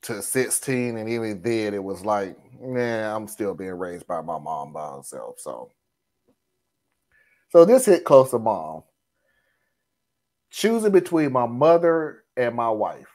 to 16, and even then, it was like, man, I'm still being raised by my mom by herself. So this hit close to mom. Choosing between my mother and my wife.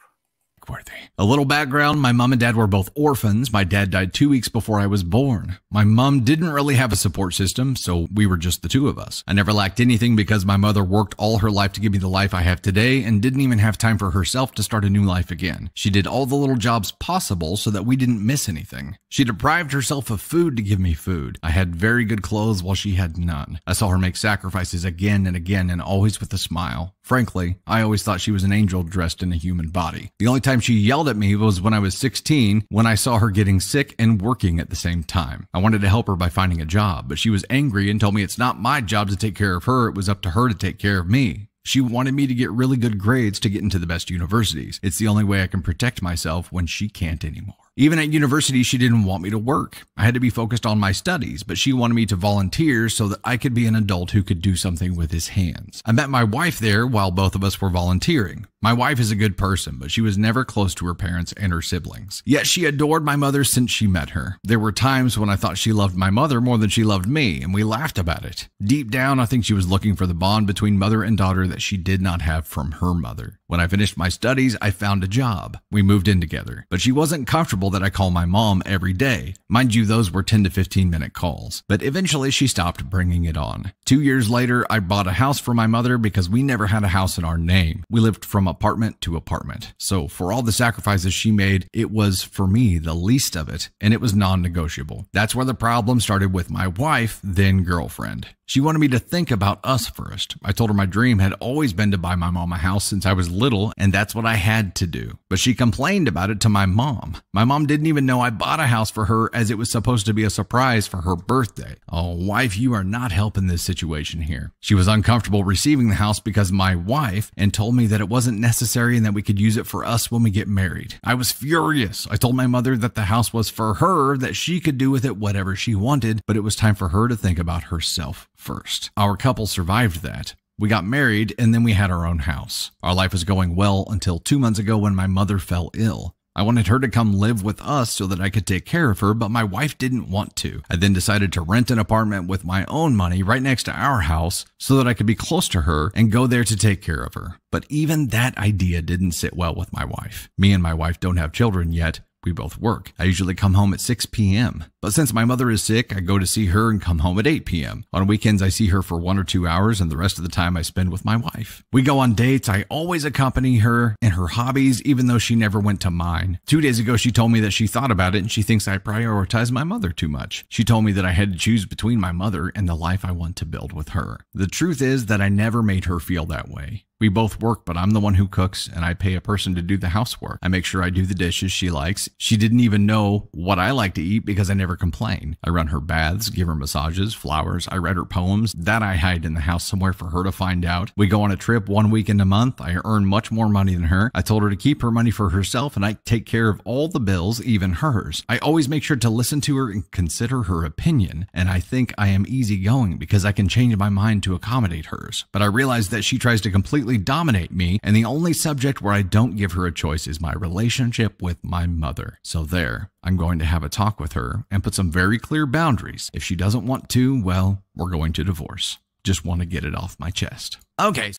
A little background, my mom and dad were both orphans. My dad died 2 weeks before I was born. My mom didn't really have a support system, so we were just the two of us. I never lacked anything because my mother worked all her life to give me the life I have today and didn't even have time for herself to start a new life again. She did all the little jobs possible so that we didn't miss anything. She deprived herself of food to give me food. I had very good clothes while she had none. I saw her make sacrifices again and always with a smile. Frankly, I always thought she was an angel dressed in a human body. The only time she yelled at me was when I was 16, when I saw her getting sick and working at the same time. I wanted to help her by finding a job, but she was angry and told me it's not my job to take care of her, it was up to her to take care of me. She wanted me to get really good grades to get into the best universities. It's the only way I can protect myself when she can't anymore. Even at university, she didn't want me to work. I had to be focused on my studies, but she wanted me to volunteer so that I could be an adult who could do something with his hands. I met my wife there while both of us were volunteering. My wife is a good person, but she was never close to her parents and her siblings. Yet she adored my mother since she met her. There were times when I thought she loved my mother more than she loved me, and we laughed about it. Deep down, I think she was looking for the bond between mother and daughter that she did not have from her mother. When I finished my studies, I found a job. We moved in together, but she wasn't comfortable that I call my mom every day. Mind you, those were 10 to 15 minute calls, but eventually she stopped bringing it on. 2 years later, I bought a house for my mother because we never had a house in our name. We lived from apartment to apartment. So for all the sacrifices she made, it was for me the least of it, and it was non-negotiable. That's where the problem started with my wife, then girlfriend. She wanted me to think about us first. I told her my dream had always been to buy my mom a house since I was little, and that's what I had to do. But she complained about it to my mom. My mom didn't even know I bought a house for her as it was supposed to be a surprise for her birthday. Oh, wife, you are not helping this situation here. She was uncomfortable receiving the house because my wife, and told me that it wasn't necessary and that we could use it for us when we get married. I was furious. I told my mother that the house was for her, that she could do with it whatever she wanted, but it was time for her to think about herself first. Our couple survived that. We got married and then we had our own house. Our life was going well until 2 months ago when my mother fell ill. I wanted her to come live with us so that I could take care of her, but my wife didn't want to. I then decided to rent an apartment with my own money right next to our house so that I could be close to her and go there to take care of her. But even that idea didn't sit well with my wife. Me and my wife don't have children yet. We both work. I usually come home at 6 p.m. But since my mother is sick, I go to see her and come home at 8 p.m. On weekends, I see her for 1 or 2 hours, and the rest of the time I spend with my wife. We go on dates. I always accompany her in her hobbies, even though she never went to mine. 2 days ago, she told me that she thought about it and she thinks I prioritize my mother too much. She told me that I had to choose between my mother and the life I want to build with her. The truth is that I never made her feel that way. We both work, but I'm the one who cooks, and I pay a person to do the housework. I make sure I do the dishes she likes. She didn't even know what I like to eat because I never complain. I run her baths, give her massages, flowers. I read her poems. That I hide in the house somewhere for her to find out. We go on a trip 1 weekend a month. I earn much more money than her. I told her to keep her money for herself, and I take care of all the bills, even hers. I always make sure to listen to her and consider her opinion, and I think I am easygoing because I can change my mind to accommodate hers. But I realize that she tries to completely dominate me, and the only subject where I don't give her a choice is my relationship with my mother. So there, I'm going to have a talk with her and put some very clear boundaries. If she doesn't want to, well, we're going to divorce. Just want to get it off my chest. Okay.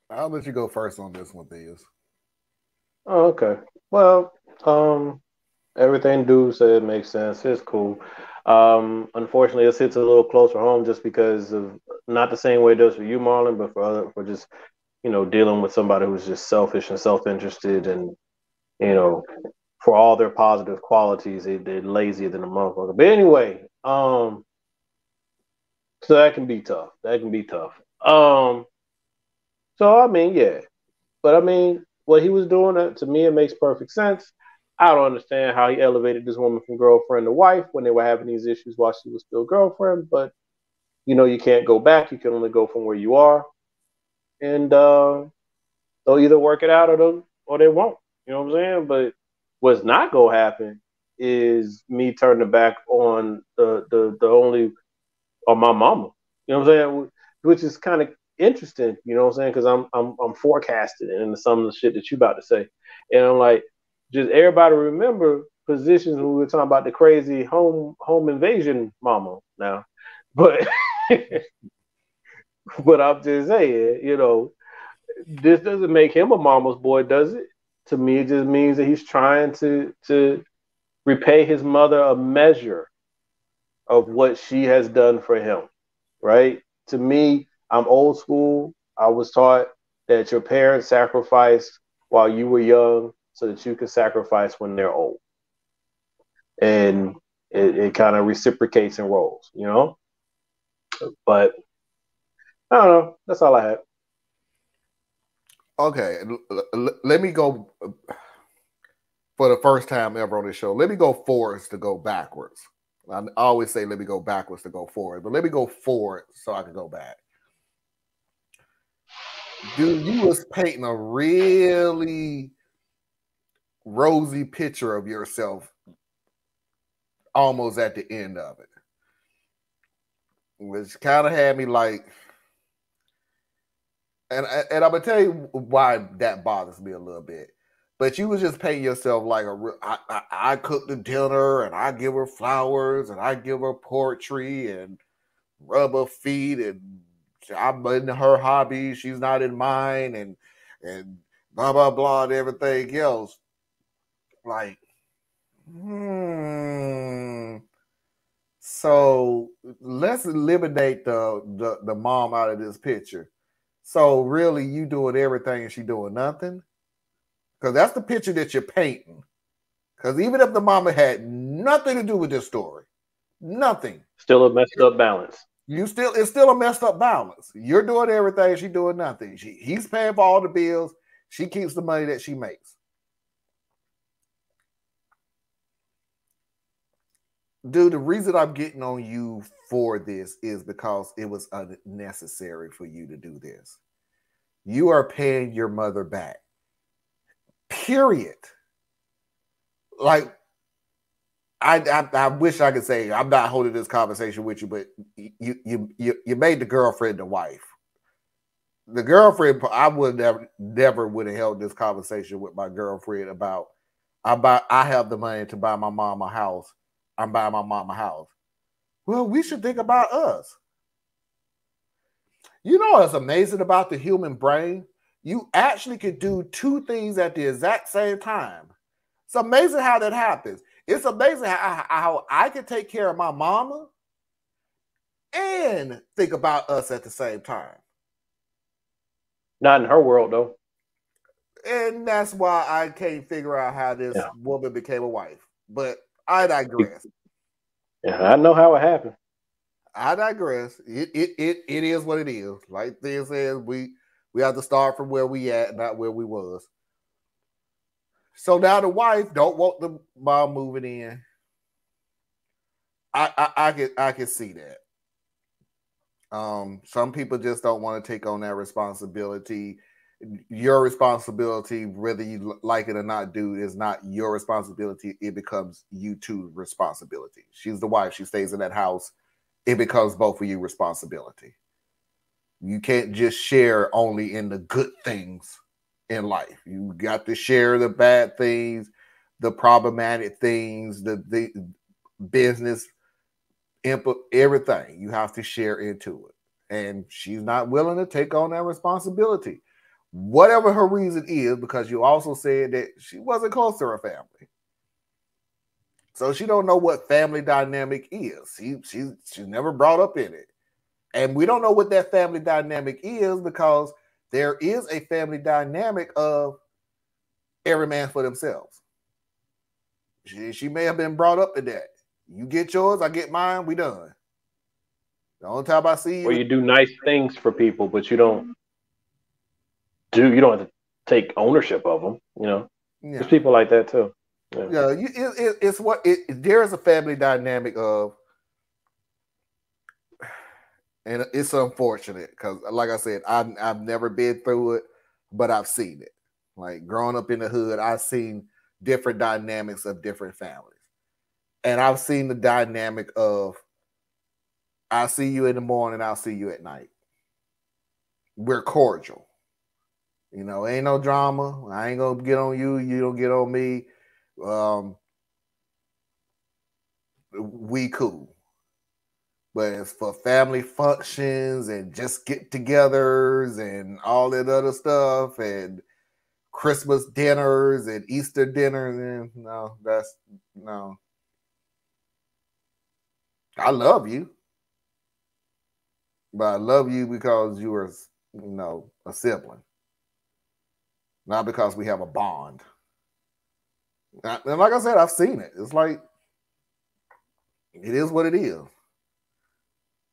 I'll let you go first on this one, Theus. Oh, okay. Well, everything dude said makes sense. It's cool. Unfortunately, this hits a little closer home just because of not the same way it does for you, Marlon, but for just dealing with somebody who's just selfish and self-interested, and for all their positive qualities, they're lazier than a motherfucker. But anyway, so that can be tough. So I mean, yeah, but I mean, what he was doing, to me, it makes perfect sense. I don't understand how he elevated this woman from girlfriend to wife when they were having these issues while she was still girlfriend. But you can't go back. You can only go from where you are, and they'll either work it out or they won't. You know what I'm saying? But what's not gonna happen is me turning back on the only on my mama. You know what I'm saying? Which is kind of interesting, you know what I'm saying? Because I'm forecasting into some of the shit that you about to say, and I'm like, just everybody remember positions when we were talking about the crazy home invasion mama now, but but I'm just saying, you know, this doesn't make him a mama's boy, does it? To me, it just means that he's trying to repay his mother a measure of what she has done for him, right? To me, I'm old school. I was taught that your parents sacrificed while you were young so that you can sacrifice when they're old. And it kind of reciprocates in roles, you know? But I don't know. That's all I had. Okay, let me go for the first time ever on this show. Let me go forwards to go backwards. I always say let me go backwards to go forward, but let me go forward so I can go back. Dude, you was painting a really rosy picture of yourself almost at the end of it, which kind of had me like, and I'm gonna tell you why that bothers me a little bit. But you was just painting yourself like I cook the dinner and I give her flowers and I give her poetry and rub her feet and I'm in her hobby, she's not in mine, and blah blah blah and everything else. Like, so let's eliminate the mom out of this picture. So really, you doing everything and she doing nothing? Because that's the picture that you're painting. Because even if the mama had nothing to do with this story, nothing, still a messed up balance. It's still a messed up balance. You're doing everything, she's doing nothing. He's paying for all the bills. She keeps the money that she makes. Dude, the reason I'm getting on you for this is because it was unnecessary for you to do this. You are paying your mother back. Period. Like, I wish I could say I'm not holding this conversation with you, but you made the girlfriend the wife. The girlfriend, I would never would have held this conversation with my girlfriend about I have the money to buy my mom a house. I'm buying my mom a house. Well, we should think about us. You know what's amazing about the human brain? You actually could do two things at the exact same time. It's amazing how that happens. It's amazing how I can take care of my mama and think about us at the same time. Not in her world, though. And that's why I can't figure out how this woman became a wife. But I digress. Yeah, I know how it happened. I digress. It is what it is. Like Thea says, we have to start from where we at, not where we was. So now the wife don't want the mom moving in. I can see that. Some people just don't want to take on that responsibility. Your responsibility, whether you like it or not, dude, is not your responsibility. It becomes you two's responsibility. She's the wife. She stays in that house. It becomes both of you responsibility. You can't just share only in the good things in life. You got to share the bad things, the problematic things, the business input, everything. You have to share into it. And she's not willing to take on that responsibility. Whatever her reason is, because you also said that she wasn't close to her family. So she don't know what family dynamic is. She's never brought up in it. And we don't know what that family dynamic is because there is a family dynamic of every man for themselves. She may have been brought up in that. You get yours, I get mine, we done. The only time I see you... Or you do nice things for people, but you don't have to take ownership of them, you know? Yeah. There's people like that too. Yeah, it's what there is a family dynamic of, and it's unfortunate because, like I said, I've never been through it, but I've seen it. Like growing up in the hood, I've seen different dynamics of different families, and I've seen the dynamic of I see you in the morning, I'll see you at night. we're cordial. You know, ain't no drama. I ain't gonna get on you. You don't get on me. We cool. But as for family functions and just get-togethers and all that other stuff and Christmas dinners and Easter dinners, no, that's no. I love you, but I love you because you are, a sibling, not because we have a bond. And like I said, I've seen it. It's like it is what it is.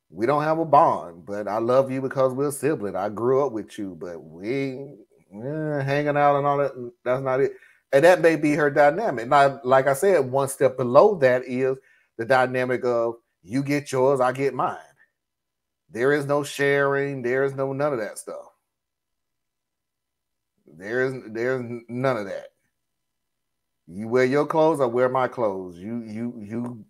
We don't have a bond, but I love you because we're a sibling. I grew up with you, but we hanging out and all that. That's not it. And that may be her dynamic. Now, like I said, one step below that is the dynamic of you get yours, I get mine. There is no sharing. There is no none of that stuff. There's none of that. You wear your clothes, I wear my clothes. You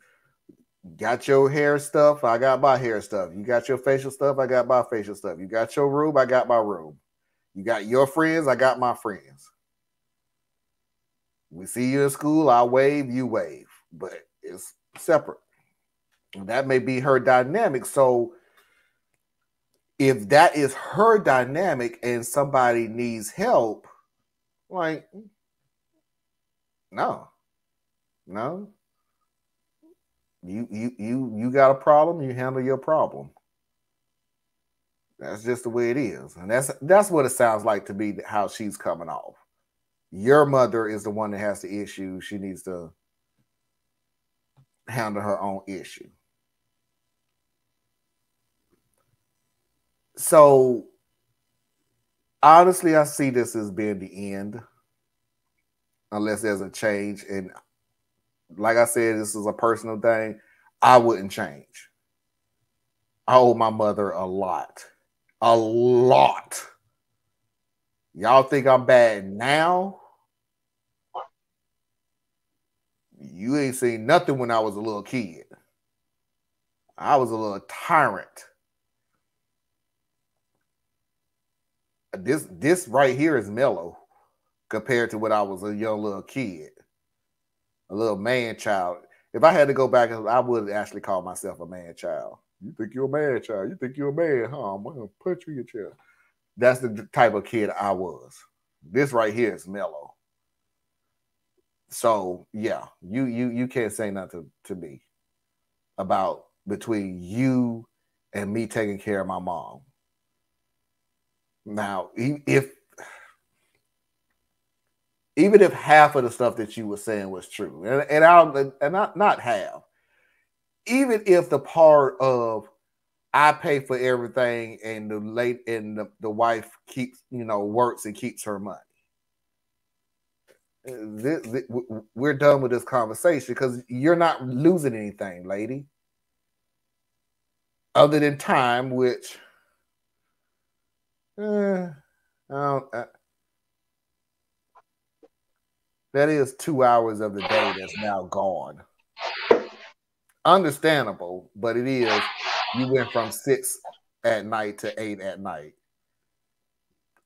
got your hair stuff, I got my hair stuff. You got your facial stuff, I got my facial stuff. You got your room, I got my room. You got your friends, I got my friends. We see you in school, I wave, you wave. But it's separate. And that may be her dynamic. So if that is her dynamic and somebody needs help, like, no. You got a problem, you handle your problem. That's just the way it is. And that's what it sounds like to me, how she's coming off. Your mother is the one that has the issue. She needs to handle her own issue. So honestly, I see this as being the end, unless there's a change. And like I said, this is a personal thing. I wouldn't change. I owe my mother a lot. A lot. Y'all think I'm bad now? You ain't seen nothing when I was a little kid. I was a little tyrant. This right here is mellow compared to when I was a young little kid. A little man child. If I had to go back, I would actually call myself a man child. You think you're a man child? You think you're a man, huh? I'm gonna put you in your chair. That's the type of kid I was. This right here is mellow. So yeah, you can't say nothing to me about between you and me taking care of my mom. Now, even if half of the stuff that you were saying was true, and not half, even if the part of I pay for everything and the wife keeps, works and keeps her money. We're done with this conversation because you're not losing anything, lady. Other than time, which that is 2 hours of the day that's now gone. Understandable, but it is. You went from 6 at night to 8 at night.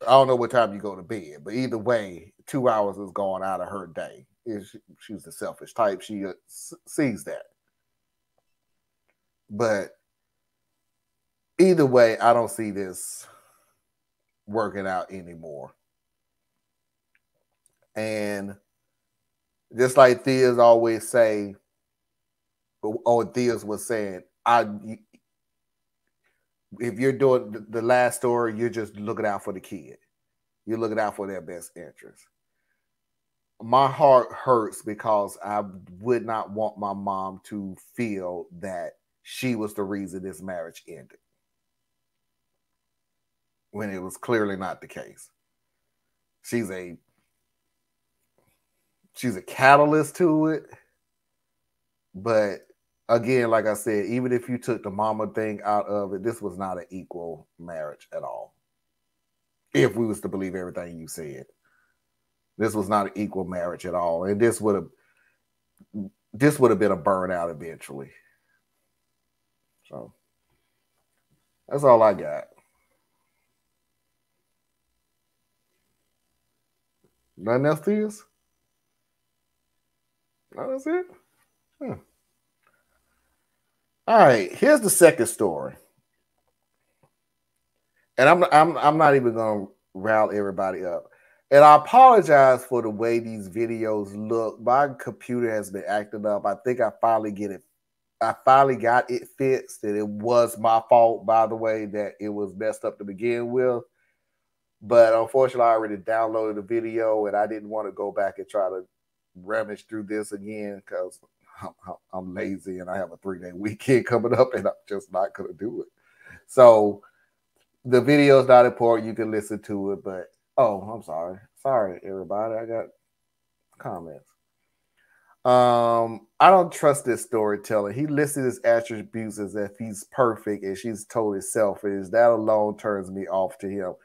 I don't know what time you go to bed, but either way, 2 hours is gone out of her day. She's the selfish type. She sees that. But either way, I don't see this working out anymore. And just like Thea's always say, or Thea's was saying, if you're doing the last story, you're just looking out for the kid. You're looking out for their best interest. My heart hurts because I would not want my mom to feel that she was the reason this marriage ended, when it was clearly not the case. She's a catalyst to it. But again, like I said, even if you took the mama thing out of it, this was not an equal marriage at all. If we was to believe everything you said, this was not an equal marriage at all. And this would have been a burnout eventually. So that's all I got. Nothing else to this? No, that's it. All right, here's the second story, and I'm not even gonna rile everybody up. And I apologize for the way these videos look. My computer has been acting up. I think I finally got it fixed, and it was my fault, by the way, that it was messed up to begin with. But unfortunately, I already downloaded the video, and I didn't want to go back and try to rummage through this again because I'm lazy and I have a 3-day weekend coming up, and I'm just not going to do it. So the video is not important. You can listen to it, but I'm sorry. Sorry, everybody. I got comments. I don't trust this storyteller. He listed his attributes as if he's perfect and she's totally selfish. That alone turns me off to him.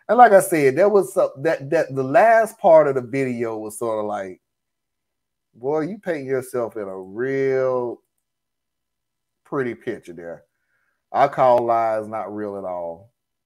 And like I said, there was that the last part of the video was sort of like, boy, you paint yourself in a real pretty picture there. I call lies not real at all.